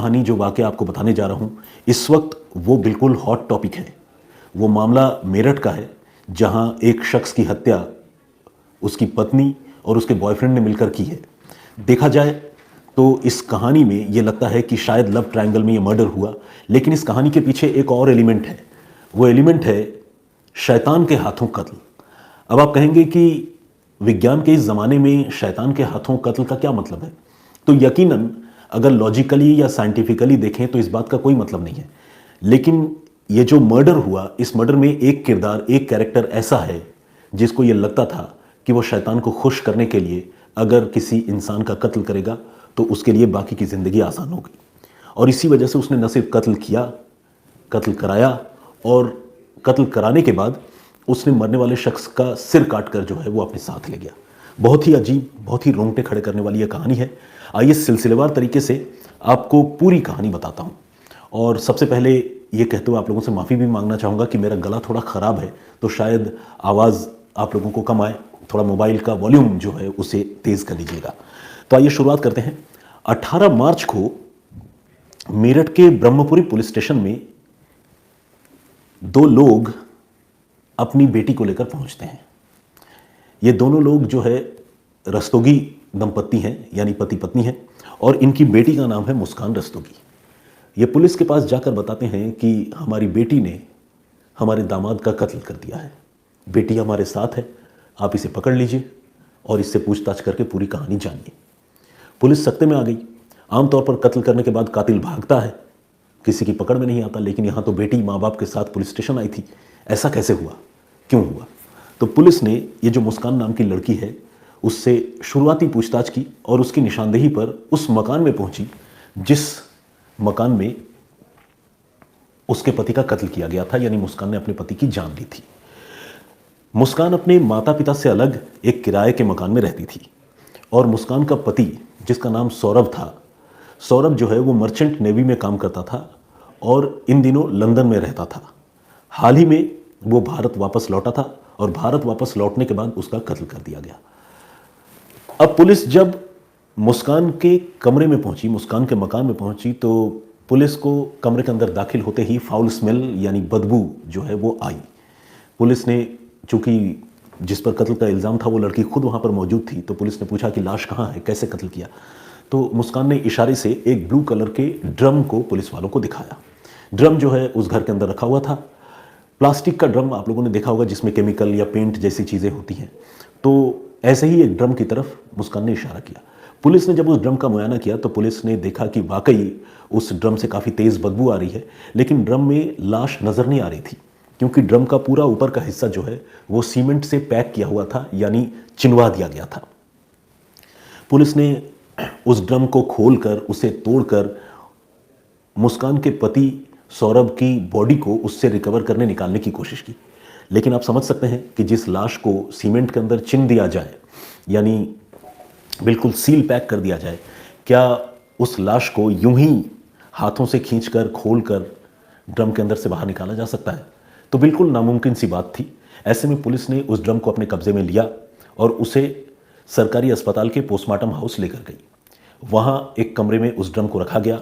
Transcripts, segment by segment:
कहानी जो वाक़या आपको बताने जा रहा हूँ इस वक्त वो बिल्कुल हॉट टॉपिक है। वो मामला मेरठ का है, जहाँ एक शख्स की हत्या उसकी पत्नी और उसके बॉयफ्रेंड ने मिलकर की है। देखा जाए तो इस कहानी में ये लगता है कि शायद लव ट्रायंगल में ये मर्डर हुआ, लेकिन इस कहानी के पीछे एक और एलिमेंट है। वो एलिमेंट है शैतान के हाथों कत्ल। अब आप कहेंगे कि विज्ञान के इस ज़माने में शैतान के हाथों कत्ल का क्या मतलब है? तो यकीनन अगर लॉजिकली या साइंटिफिकली देखें तो इस बात का कोई मतलब नहीं है। लेकिन ये जो मर्डर हुआ, इस मर्डर में एक किरदार, एक कैरेक्टर ऐसा है जिसको ये लगता था कि वो शैतान को खुश करने के लिए अगर किसी इंसान का कत्ल करेगा तो उसके लिए बाकी की ज़िंदगी आसान होगी। और इसी वजह से उसने न सिर्फ कत्ल किया, कत्ल कराया, और कत्ल कराने के बाद उसने मरने वाले शख्स का सिर काट कर जो है वो अपने साथ ले गया। बहुत ही अजीब, बहुत ही रोंगटे खड़े करने वाली यह कहानी है। आइए सिलसिलेवार तरीके से आपको पूरी कहानी बताता हूँ। और सबसे पहले ये कहते हुए आप लोगों से माफ़ी भी मांगना चाहूँगा कि मेरा गला थोड़ा ख़राब है, तो शायद आवाज़ आप लोगों को कम आए। थोड़ा मोबाइल का वॉल्यूम जो है उसे तेज़ कर लीजिएगा। तो आइए शुरुआत करते हैं। 18 मार्च को मेरठ के ब्रह्मपुरी पुलिस स्टेशन में दो लोग अपनी बेटी को लेकर पहुंचते हैं। ये दोनों लोग जो है रस्तोगी दंपत्ति हैं, यानी पति पत्नी हैं, और इनकी बेटी का नाम है मुस्कान रस्तोगी। ये पुलिस के पास जाकर बताते हैं कि हमारी बेटी ने हमारे दामाद का कत्ल कर दिया है। बेटी हमारे साथ है, आप इसे पकड़ लीजिए और इससे पूछताछ करके पूरी कहानी जानिए। पुलिस सख्ते में आ गई। आमतौर पर कत्ल करने के बाद कातिल भागता है, किसी की पकड़ में नहीं आता, लेकिन यहाँ तो बेटी माँ बाप के साथ पुलिस स्टेशन आई थी। ऐसा कैसे हुआ, क्यों हुआ? तो पुलिस ने ये जो मुस्कान नाम की लड़की है उससे शुरुआती पूछताछ की और उसकी निशानदेही पर उस मकान में पहुंची जिस मकान में उसके पति का कत्ल किया गया था, यानी मुस्कान ने अपने पति की जान ली थी। मुस्कान अपने माता पिता से अलग एक किराए के मकान में रहती थी, और मुस्कान का पति जिसका नाम सौरभ था, सौरभ जो है वो मर्चेंट नेवी में काम करता था और इन दिनों लंदन में रहता था। हाल ही में वो भारत वापस लौटा था और भारत वापस लौटने के बाद उसका कत्ल कर दिया गया। अब पुलिस जब मुस्कान के कमरे में पहुंची, मुस्कान के मकान में पहुंची, तो पुलिस को कमरे के अंदर दाखिल होते ही फाउल स्मेल यानी बदबू जो है वो आई। पुलिस ने, चूंकि जिस पर कत्ल का इल्ज़ाम था वो लड़की खुद वहाँ पर मौजूद थी, तो पुलिस ने पूछा कि लाश कहाँ है, कैसे कत्ल किया? तो मुस्कान ने इशारे से एक ब्लू कलर के ड्रम को पुलिस वालों को दिखाया। ड्रम जो है उस घर के अंदर रखा हुआ था। प्लास्टिक का ड्रम आप लोगों ने देखा होगा जिसमें केमिकल या पेंट जैसी चीज़ें होती हैं। तो ऐसे ही एक ड्रम की तरफ मुस्कान ने इशारा किया। पुलिस ने जब उस ड्रम का मुआयना किया तो पुलिस ने देखा कि वाकई उस ड्रम से काफ़ी तेज़ बदबू आ रही है, लेकिन ड्रम में लाश नज़र नहीं आ रही थी, क्योंकि ड्रम का पूरा ऊपर का हिस्सा जो है वो सीमेंट से पैक किया हुआ था, यानी चिनवा दिया गया था। पुलिस ने उस ड्रम को खोलकर, उसे तोड़कर मुस्कान के पति सौरभ की बॉडी को उससे रिकवर करने निकालने की कोशिश की। लेकिन आप समझ सकते हैं कि जिस लाश को सीमेंट के अंदर चिन दिया जाए, यानी बिल्कुल सील पैक कर दिया जाए, क्या उस लाश को यूं ही हाथों से खींचकर खोलकर ड्रम के अंदर से बाहर निकाला जा सकता है? तो बिल्कुल नामुमकिन सी बात थी। ऐसे में पुलिस ने उस ड्रम को अपने कब्जे में लिया और उसे सरकारी अस्पताल के पोस्टमार्टम हाउस लेकर गई। वहाँ एक कमरे में उस ड्रम को रखा गया।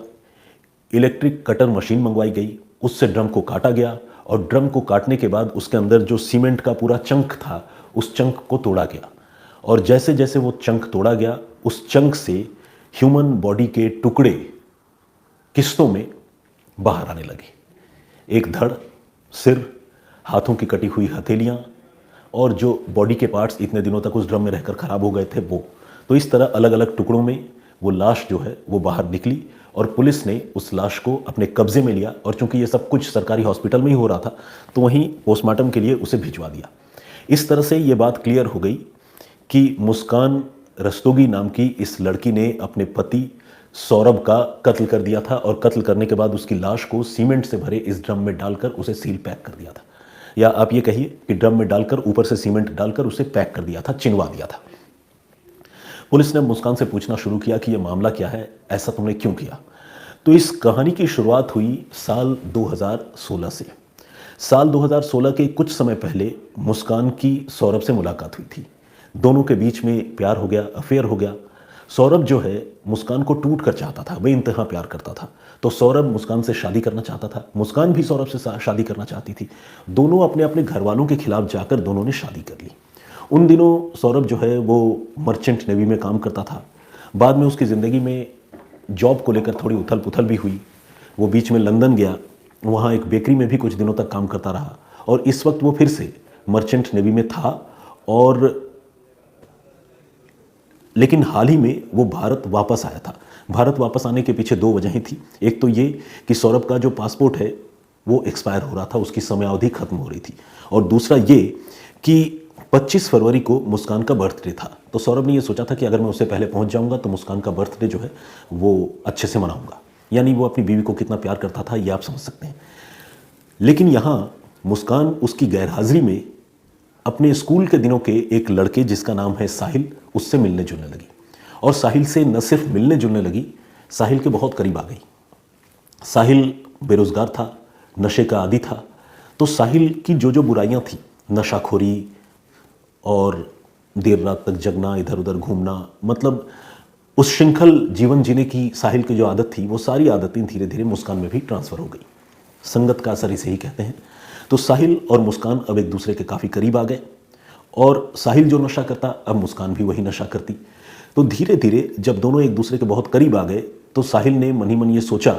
इलेक्ट्रिक कटर मशीन मंगवाई गई, उससे ड्रम को काटा गया, और ड्रम को काटने के बाद उसके अंदर जो सीमेंट का पूरा चंक था उस चंक को तोड़ा गया। और जैसे जैसे वो चंक तोड़ा गया, उस चंक से ह्यूमन बॉडी के टुकड़े किस्तों में बाहर आने लगे। एक धड़, सिर, हाथों की कटी हुई हथेलियाँ, और जो बॉडी के पार्ट्स इतने दिनों तक उस ड्रम में रहकर ख़राब हो गए थे वो। तो इस तरह अलग अलग टुकड़ों में वो लाश जो है वो बाहर निकली, और पुलिस ने उस लाश को अपने कब्जे में लिया। और चूंकि ये सब कुछ सरकारी हॉस्पिटल में ही हो रहा था तो वहीं पोस्टमार्टम के लिए उसे भिजवा दिया। इस तरह से ये बात क्लियर हो गई कि मुस्कान रस्तोगी नाम की इस लड़की ने अपने पति सौरभ का कत्ल कर दिया था, और कत्ल करने के बाद उसकी लाश को सीमेंट से भरे इस ड्रम में डालकर उसे सील पैक कर दिया था। या आप ये कहिए कि ड्रम में डालकर ऊपर से सीमेंट डालकर उसे पैक कर दिया था, चिनवा दिया था। पुलिस ने मुस्कान से पूछना शुरू किया कि यह मामला क्या है, ऐसा तुमने क्यों किया? तो इस कहानी की शुरुआत हुई साल 2016 से। साल 2016 के कुछ समय पहले मुस्कान की सौरभ से मुलाकात हुई थी। दोनों के बीच में प्यार हो गया, अफेयर हो गया। सौरभ जो है मुस्कान को टूट कर चाहता था, बेइंतहा प्यार करता था। तो सौरभ मुस्कान से शादी करना चाहता था, मुस्कान भी सौरभ से शादी करना चाहती थी। दोनों अपने अपने घर वालों के खिलाफ जाकर दोनों ने शादी कर ली। उन दिनों सौरभ जो है वो मर्चेंट नेवी में काम करता था। बाद में उसकी ज़िंदगी में जॉब को लेकर थोड़ी उथल पुथल भी हुई। वो बीच में लंदन गया, वहाँ एक बेकरी में भी कुछ दिनों तक काम करता रहा और इस वक्त वो फिर से मर्चेंट नेवी में था। और लेकिन हाल ही में वो भारत वापस आया था। भारत वापस आने के पीछे दो वजहें थी। एक तो ये कि सौरभ का जो पासपोर्ट है वो एक्सपायर हो रहा था, उसकी समयावधि खत्म हो रही थी। और दूसरा ये कि 25 फरवरी को मुस्कान का बर्थडे था। तो सौरभ ने ये सोचा था कि अगर मैं उससे पहले पहुंच जाऊंगा तो मुस्कान का बर्थडे जो है वो अच्छे से मनाऊंगा। यानी वो अपनी बीवी को कितना प्यार करता था ये आप समझ सकते हैं। लेकिन यहाँ मुस्कान उसकी गैरहाजिरी में अपने स्कूल के दिनों के एक लड़के जिसका नाम है साहिल, उससे मिलने जुलने लगी। और साहिल से न सिर्फ मिलने जुलने लगी, साहिल के बहुत करीब आ गई। साहिल बेरोजगार था, नशे का आदी था। तो साहिल की जो जो बुराइयां थी, नशाखोरी और देर रात तक जगना, इधर उधर घूमना, मतलब उस श्रृंखल जीवन जीने की साहिल की जो आदत थी, वो सारी आदतें धीरे धीरे मुस्कान में भी ट्रांसफ़र हो गई। संगत का असर इसे ही कहते हैं। तो साहिल और मुस्कान अब एक दूसरे के काफ़ी करीब आ गए और साहिल जो नशा करता, अब मुस्कान भी वही नशा करती। तो धीरे धीरे जब दोनों एक दूसरे के बहुत करीब आ गए तो साहिल ने मन ही मन ये सोचा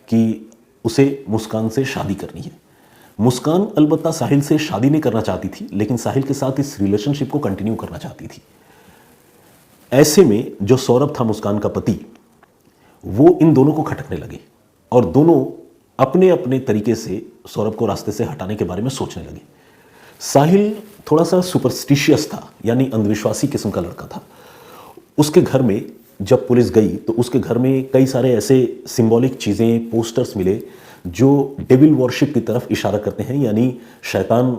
कि उसे मुस्कान से शादी करनी है। मुस्कान अलबत्ता साहिल से शादी नहीं करना चाहती थी, लेकिन साहिल के साथ इस रिलेशनशिप को कंटिन्यू करना चाहती थी। ऐसे में जो सौरभ था मुस्कान का पति, वो इन दोनों को खटकने लगे और दोनों अपने अपने तरीके से सौरभ को रास्ते से हटाने के बारे में सोचने लगे। साहिल थोड़ा सा सुपरस्टिशियस था, यानी अंधविश्वासी किस्म का लड़का था। उसके घर में जब पुलिस गई तो उसके घर में कई सारे ऐसे सिंबॉलिक चीज़ें, पोस्टर्स मिले जो डेविल वॉरशिप की तरफ इशारा करते हैं, यानी शैतान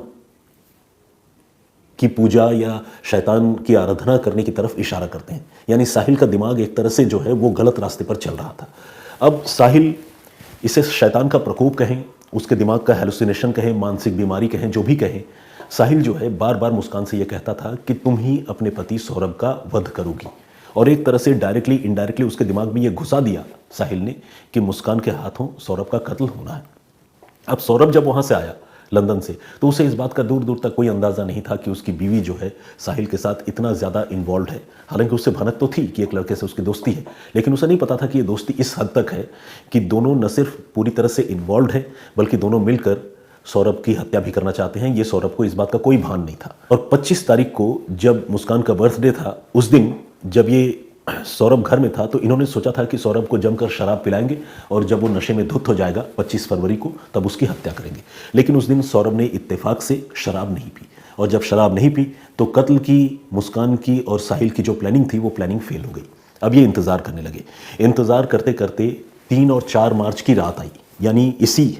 की पूजा या शैतान की आराधना करने की तरफ इशारा करते हैं। यानी साहिल का दिमाग एक तरह से जो है वो गलत रास्ते पर चल रहा था। अब साहिल, इसे शैतान का प्रकोप कहें, उसके दिमाग का हेलुसिनेशन कहें, मानसिक बीमारी कहें, जो भी कहें, साहिल जो है बार बार मुस्कान से ये कहता था कि तुम ही अपने पति सौरभ का वध करोगी। और एक तरह से डायरेक्टली इनडायरेक्टली उसके दिमाग में ये घुसा दिया साहिल ने कि मुस्कान के हाथों सौरभ का कत्ल होना है। अब सौरभ जब वहाँ से आया लंदन से, तो उसे इस बात का दूर दूर तक कोई अंदाज़ा नहीं था कि उसकी बीवी जो है साहिल के साथ इतना ज़्यादा इन्वॉल्व है। हालांकि उससे भनक तो थी कि एक लड़के से उसकी दोस्ती है, लेकिन उसे नहीं पता था कि ये दोस्ती इस हद तक है कि दोनों न सिर्फ पूरी तरह से इन्वॉल्व है, बल्कि दोनों मिलकर सौरभ की हत्या भी करना चाहते हैं। ये सौरभ को इस बात का कोई भान नहीं था। और 25 तारीख को जब मुस्कान का बर्थडे था, उस दिन जब ये सौरभ घर में था तो इन्होंने सोचा था कि सौरभ को जमकर शराब पिलाएंगे और जब वो नशे में धुत हो जाएगा 25 फरवरी को, तब उसकी हत्या करेंगे। लेकिन उस दिन सौरभ ने इत्तेफाक से शराब नहीं पी, और जब शराब नहीं पी तो कत्ल की, मुस्कान की और साहिल की जो प्लानिंग थी वो प्लानिंग फेल हो गई। अब ये इंतज़ार करने लगे। इंतज़ार करते करते 3 और 4 मार्च की रात आई, यानी इसी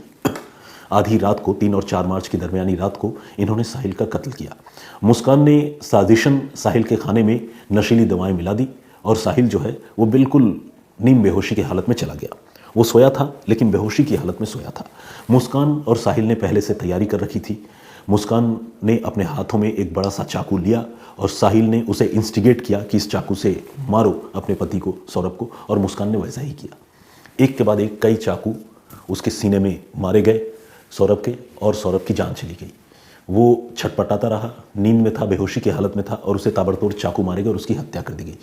आधी रात को, 3 और 4 मार्च की दरमियानी रात को इन्होंने साहिल का कत्ल किया। मुस्कान ने साजिशन साहिल के खाने में नशीली दवाएं मिला दी और साहिल जो है वो बिल्कुल नीम बेहोशी की हालत में चला गया। वो सोया था लेकिन बेहोशी की हालत में सोया था। मुस्कान और साहिल ने पहले से तैयारी कर रखी थी। मुस्कान ने अपने हाथों में एक बड़ा सा चाकू लिया और साहिल ने उसे इंस्टिगेट किया कि इस चाकू से मारो अपने पति को, सौरभ को, और मुस्कान ने वैसा ही किया। एक के बाद एक कई चाकू उसके सीने में मारे गए सौरभ के, और सौरभ की जान चली गई। वो छटपटाता रहा, नींद में था, बेहोशी की हालत में था, और उसे ताबड़तोड़ चाकू मारे गए और उसकी हत्या कर दी गई।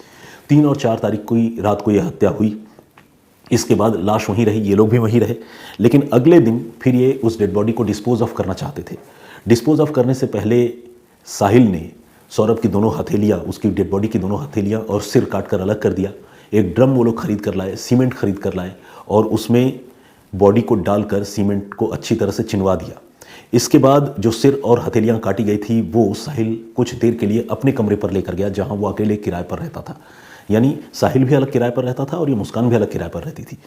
3 और 4 तारीख को रात को यह हत्या हुई। इसके बाद लाश वहीं रही, ये लोग भी वहीं रहे। लेकिन अगले दिन फिर ये उस डेड बॉडी को डिस्पोज ऑफ करना चाहते थे। डिस्पोज ऑफ करने से पहले साहिल ने सौरभ की दोनों हथेलियाँ, उसकी डेड बॉडी की दोनों हथेलियाँ और सिर काट कर अलग कर दिया। एक ड्रम वो लोग खरीद कर लाए, सीमेंट खरीद कर लाए और उसमें बॉडी को डालकर सीमेंट को अच्छी तरह से चिनवा दिया। इसके बाद जो सिर और हथेलियाँ काटी गई थी वो साहिल कुछ देर के लिए अपने कमरे पर लेकर गया, जहाँ वो अकेले किराए पर रहता था। यानी साहिल भी अलग किराए पर रहता था और ये मुस्कान भी अलग किराए पर रहती थी।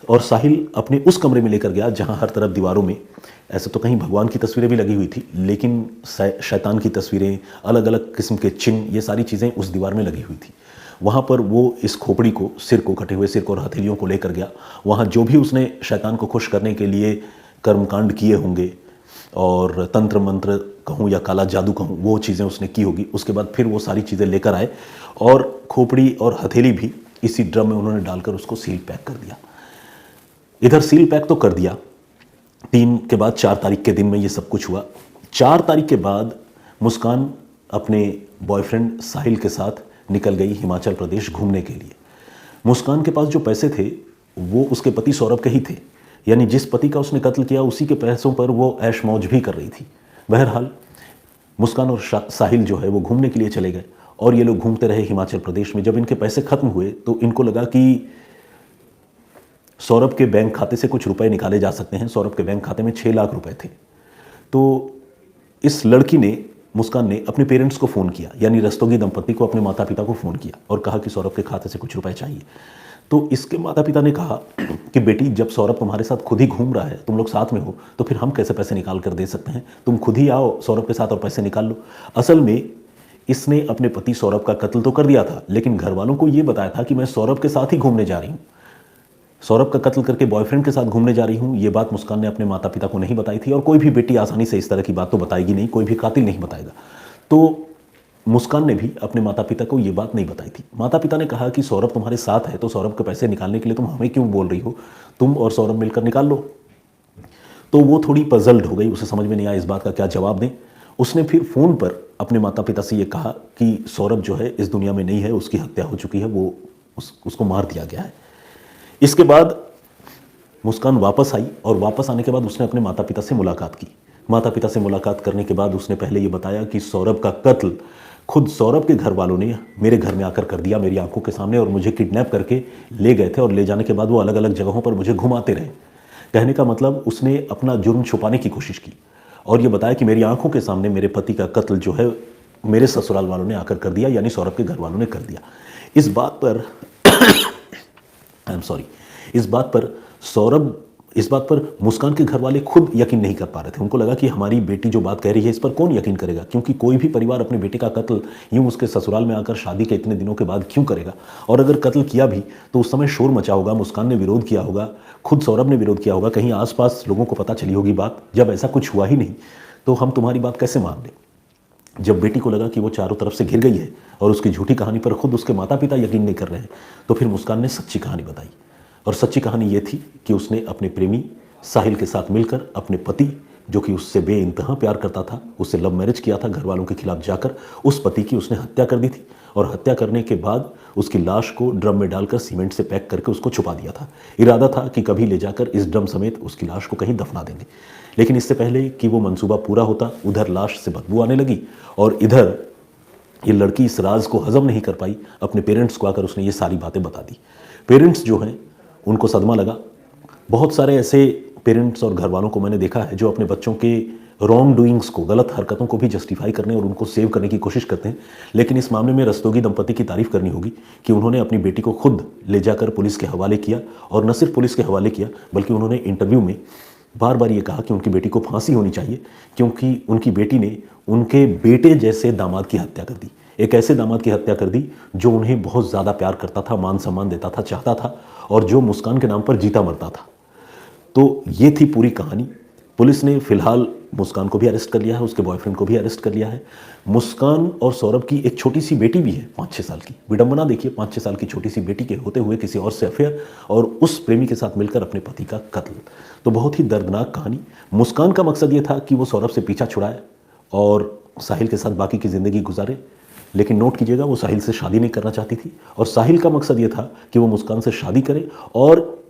और साहिल अपने उस कमरे में लेकर गया जहाँ हर तरफ दीवारों में ऐसे तो कहीं भगवान की तस्वीरें भी लगी हुई थी, लेकिन शैतान की तस्वीरें, अलग अलग किस्म के चिन्ह, ये सारी चीज़ें उस दीवार में लगी हुई थी। वहाँ पर वो इस खोपड़ी को, सिर को, कटे हुए सिर को और हथेलियों को लेकर गया। वहाँ जो भी उसने शैतान को खुश करने के लिए कर्मकांड किए होंगे और तंत्र मंत्र कहूँ या काला जादू कहूँ, वो चीज़ें उसने की होगी। उसके बाद फिर वो सारी चीज़ें लेकर आए और खोपड़ी और हथेली भी इसी ड्रम में उन्होंने डालकर उसको सील पैक कर दिया। इधर सील पैक तो कर दिया, 3 के बाद 4 तारीख के दिन में ये सब कुछ हुआ। 4 तारीख के बाद मुस्कान अपने बॉयफ्रेंड साहिल के साथ निकल गई हिमाचल प्रदेश घूमने के लिए। मुस्कान के पास जो पैसे थे वो उसके पति सौरभ के ही थे, यानी जिस पति का उसने कत्ल किया उसी के पैसों पर वो ऐश मौज भी कर रही थी। बहरहाल मुस्कान और साहिल जो है वो घूमने के लिए चले गए और ये लोग घूमते रहे हिमाचल प्रदेश में। जब इनके पैसे खत्म हुए तो इनको लगा कि सौरभ के बैंक खाते से कुछ रुपए निकाले जा सकते हैं। सौरभ के बैंक खाते में 6 लाख रुपए थे। तो इस लड़की ने, मुस्कान ने अपने पेरेंट्स को फ़ोन किया, यानी रस्तोगी दंपति को, अपने माता पिता को फ़ोन किया और कहा कि सौरभ के खाते से कुछ रुपए चाहिए। तो इसके माता पिता ने कहा कि बेटी, जब सौरभ तुम्हारे साथ खुद ही घूम रहा है, तुम लोग साथ में हो, तो फिर हम कैसे पैसे निकाल कर दे सकते हैं? तुम खुद ही आओ सौरभ के साथ और पैसे निकाल लो। असल में इसने अपने पति सौरभ का कत्ल तो कर दिया था, लेकिन घर वालों को यह बताया था कि मैं सौरभ के साथ ही घूमने जा रही हूँ, सौरभ का कत्ल करके बॉयफ्रेंड के साथ घूमने जा रही हूँ। ये बात मुस्कान ने अपने माता पिता को नहीं बताई थी, और कोई भी बेटी आसानी से इस तरह की बात तो बताएगी नहीं, कोई भी कातिल नहीं बताएगा। तो मुस्कान ने भी अपने माता पिता को ये बात नहीं बताई थी। माता पिता ने कहा कि सौरभ तुम्हारे साथ है तो सौरभ के पैसे निकालने के लिए तुम हमें क्यों बोल रही हो, तुम और सौरभ मिलकर निकाल लो। तो वो थोड़ी पजल्ड हो गई, उसे समझ में नहीं आया इस बात का क्या जवाब दें। उसने फिर फ़ोन पर अपने माता पिता से ये कहा कि सौरभ जो है इस दुनिया में नहीं है, उसकी हत्या हो चुकी है, वो उसको मार दिया गया है। इसके बाद मुस्कान वापस आई और वापस आने के बाद उसने अपने माता पिता से मुलाकात की। माता पिता से मुलाकात करने के बाद उसने पहले ये बताया कि सौरभ का कत्ल खुद सौरभ के घर वालों ने मेरे घर में आकर कर दिया, मेरी आंखों के सामने, और मुझे किडनैप करके ले गए थे और ले जाने के बाद वो अलग अलग जगहों पर मुझे घुमाते रहे। कहने का मतलब उसने अपना जुर्म छुपाने की कोशिश की और ये बताया कि मेरी आंखों के सामने मेरे पति का कत्ल जो है मेरे ससुराल वालों ने आकर कर दिया, यानी सौरभ के घर वालों ने कर दिया। इस बात पर इस बात पर मुस्कान के घर वाले खुद यकीन नहीं कर पा रहे थे। उनको लगा कि हमारी बेटी जो बात कह रही है इस पर कौन यकीन करेगा, क्योंकि कोई भी परिवार अपने बेटे का कत्ल यूं उसके ससुराल में आकर शादी के इतने दिनों के बाद क्यों करेगा, और अगर कत्ल किया भी तो उस समय शोर मचा होगा, मुस्कान ने विरोध किया होगा, खुद सौरभ ने विरोध किया होगा, कहीं आसपास लोगों को पता चली होगी बात। जब ऐसा कुछ हुआ ही नहीं तो हम तुम्हारी बात कैसे मान लें। जब बेटी को लगा कि वो चारों तरफ से घिर गई है और उसकी झूठी कहानी पर खुद उसके माता पिता यकीन नहीं कर रहे हैं, तो फिर मुस्कान ने सच्ची कहानी बताई। और सच्ची कहानी ये थी कि उसने अपने प्रेमी साहिल के साथ मिलकर अपने पति, जो कि उससे बेइंतहा प्यार करता था, उससे लव मैरिज किया था घर वालों के खिलाफ जाकर, उस पति की उसने हत्या कर दी थी। और हत्या करने के बाद उसकी लाश को ड्रम में डालकर सीमेंट से पैक करके उसको छुपा दिया था। इरादा था कि कभी ले जाकर इस ड्रम समेत उसकी लाश को कहीं दफना देंगे। लेकिन इससे पहले कि वो मंसूबा पूरा होता, उधर लाश से बदबू आने लगी और इधर ये लड़की इस राज को हजम नहीं कर पाई। अपने पेरेंट्स को आकर उसने ये सारी बातें बता दी। पेरेंट्स जो हैं उनको सदमा लगा। बहुत सारे ऐसे पेरेंट्स और घर वालों को मैंने देखा है जो अपने बच्चों के रॉन्ग डूइंग्स को, गलत हरकतों को भी जस्टिफाई करने और उनको सेव करने की कोशिश करते हैं। लेकिन इस मामले में रस्तोगी दंपति की तारीफ करनी होगी कि उन्होंने अपनी बेटी को खुद ले जाकर पुलिस के हवाले किया, और न सिर्फ पुलिस के हवाले किया बल्कि उन्होंने इंटरव्यू में बार बार ये कहा कि उनकी बेटी को फांसी होनी चाहिए, क्योंकि उनकी बेटी ने उनके बेटे जैसे दामाद की हत्या कर दी। एक ऐसे दामाद की हत्या कर दी जो उन्हें बहुत ज़्यादा प्यार करता था, मान सम्मान देता था, चाहता था, और जो मुस्कान के नाम पर जीता मरता था। तो ये थी पूरी कहानी। पुलिस ने फिलहाल मुस्कान को भी अरेस्ट कर लिया है, उसके बॉयफ्रेंड को भी अरेस्ट कर लिया है। मुस्कान और सौरभ की एक छोटी सी बेटी भी है, 5-6 साल की। विडंबना देखिए, 5-6 साल की छोटी सी बेटी के होते हुए किसी और से अफेयर और उस प्रेमी के साथ मिलकर अपने पति का कत्ल। तो बहुत ही दर्दनाक कहानी। मुस्कान का मकसद ये था कि वो सौरभ से पीछा छुड़ाए और साहिल के साथ बाकी की ज़िंदगी गुजारे, लेकिन नोट कीजिएगा वो साहिल से शादी नहीं करना चाहती थी। और साहिल का मकसद ये था कि वो मुस्कान से शादी करे, और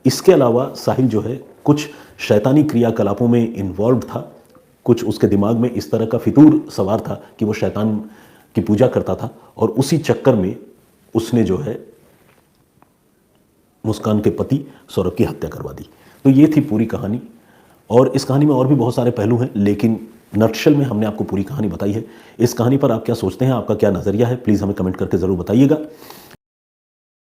इसके अलावा साहिल जो है कुछ शैतानी क्रियाकलापों में इन्वॉल्व था। कुछ उसके दिमाग में इस तरह का फितूर सवार था कि वो शैतान की पूजा करता था, और उसी चक्कर में उसने जो है मुस्कान के पति सौरभ की हत्या करवा दी। तो ये थी पूरी कहानी, और इस कहानी में और भी बहुत सारे पहलू हैं, लेकिन नटशल में हमने आपको पूरी कहानी बताई है। इस कहानी पर आप क्या सोचते हैं, आपका क्या नज़रिया है, प्लीज़ हमें कमेंट करके ज़रूर बताइएगा।